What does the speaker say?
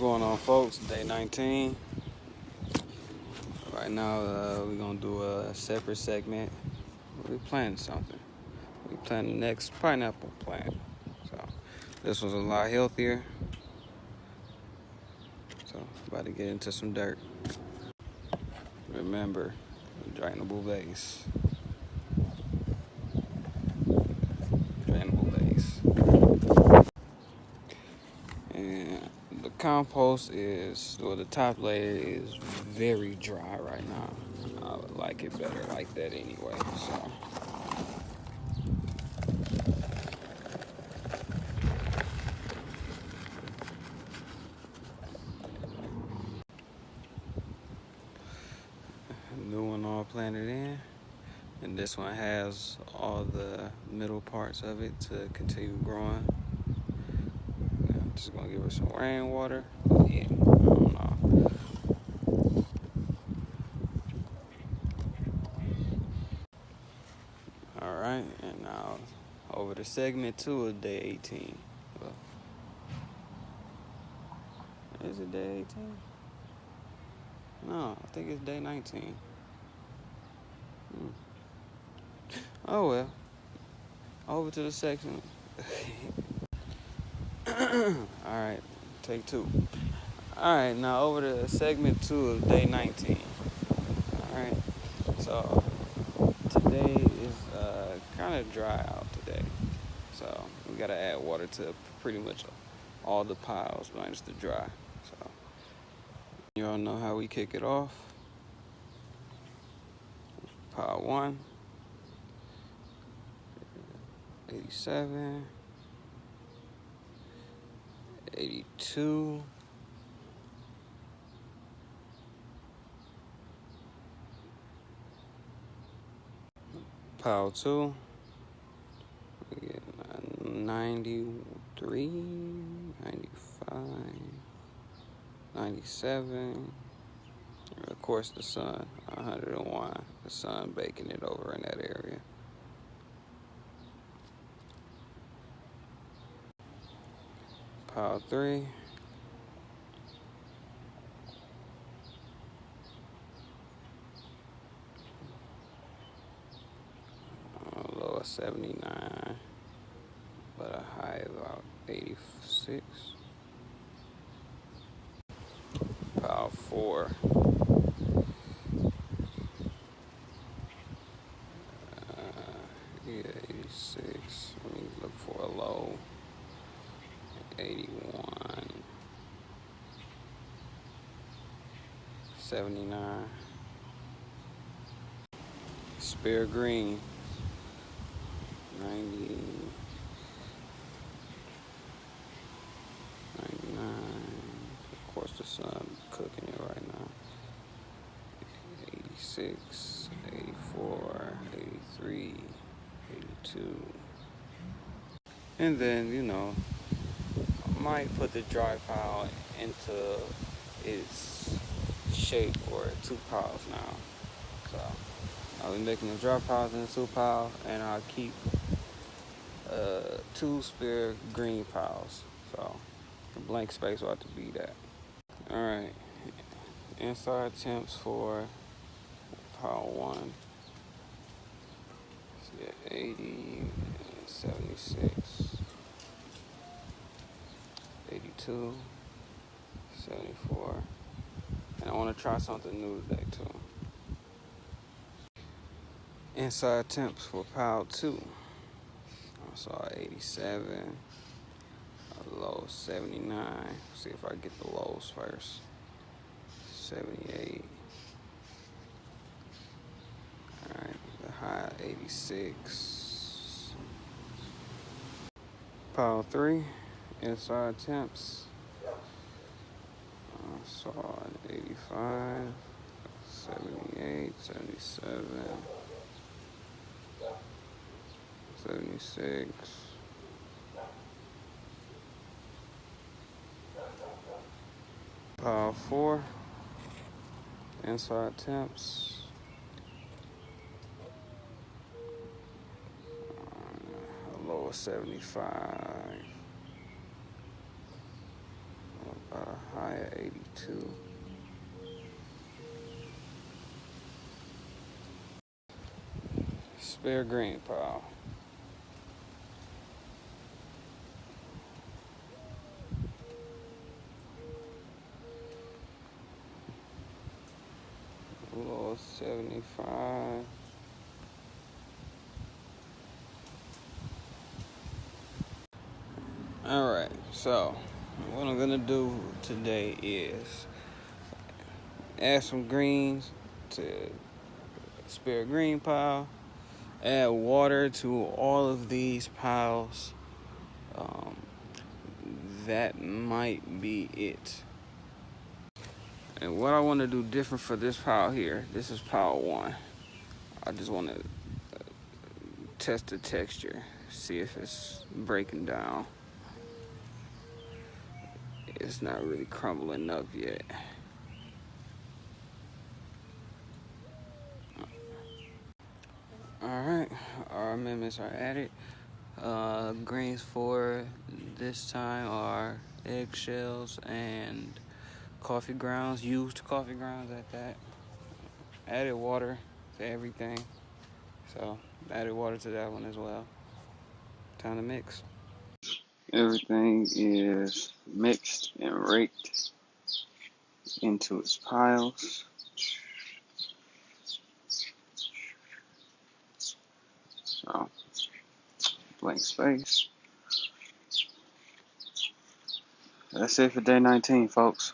going on, folks? Day 19. Right now, we're gonna do a separate segment. We're planting something. We planting the next pineapple plant. So this one's a lot healthier. So about to get into some dirt. Remember, drainable base. Drainable base. And the compost the top layer is very dry right now. I would like it better like that anyway. So. New one all planted in, and this one has all the middle parts of it to continue growing. I'm just gonna give it some rainwater. Yeah, I don't know. All right, and now over to segment 2 of day 18. Is it day 18? No, I think it's day 19. Oh well. Over to the section. Alright, take 2. Alright, now over to segment 2 of day 19. Alright, so today is kind of dry out today. So we gotta add water to pretty much all the piles minus the dry. So you all know how we kick it off. Pile 1, 87, 82, pile 2, we get 93, 95, 97, and of course the sun, 101, the sun baking it over in that area. Pile 3, a low of 79, but a high of about 86. Pile 4, yeah, 86. Let me look for a low. 81, 79. Spare green, 90, 99. Of course, the sun cooking it right now. 86, 84, 83, 82. And then, I might put the dry pile into its shape or 2 piles now. So I'll be making the dry piles into 2 piles, and I'll keep 2 spare green piles. So the blank space will have to be that. All right, inside temps for pile 1. So yeah, 80, 76, 82, 74. And I want to try something new today too. Inside temps for pile 2. I saw 87, a low 79. See if I get the lows first. 78. Alright, the high 86. Pile 3, inside temps. I saw an 85, 78, 77, 76. Pile 4, inside temps. A low of 75. About a high fire 82. Spare green pile. Below 75. Alright, so what I'm gonna do today is add some greens to spare green pile, add water to all of these piles. Um, that might be it. And what I want to do different for this pile here, this is pile 1. I just want to test the texture, see if it's breaking down. It's not really crumbling up yet. Alright, our amendments are added. Greens for this time are eggshells and coffee grounds, used coffee grounds at that. Added water to everything. So, added water to that one as well. Time to mix. Everything is mixed and raked into its piles. So, blank space. That's it for day 19, folks.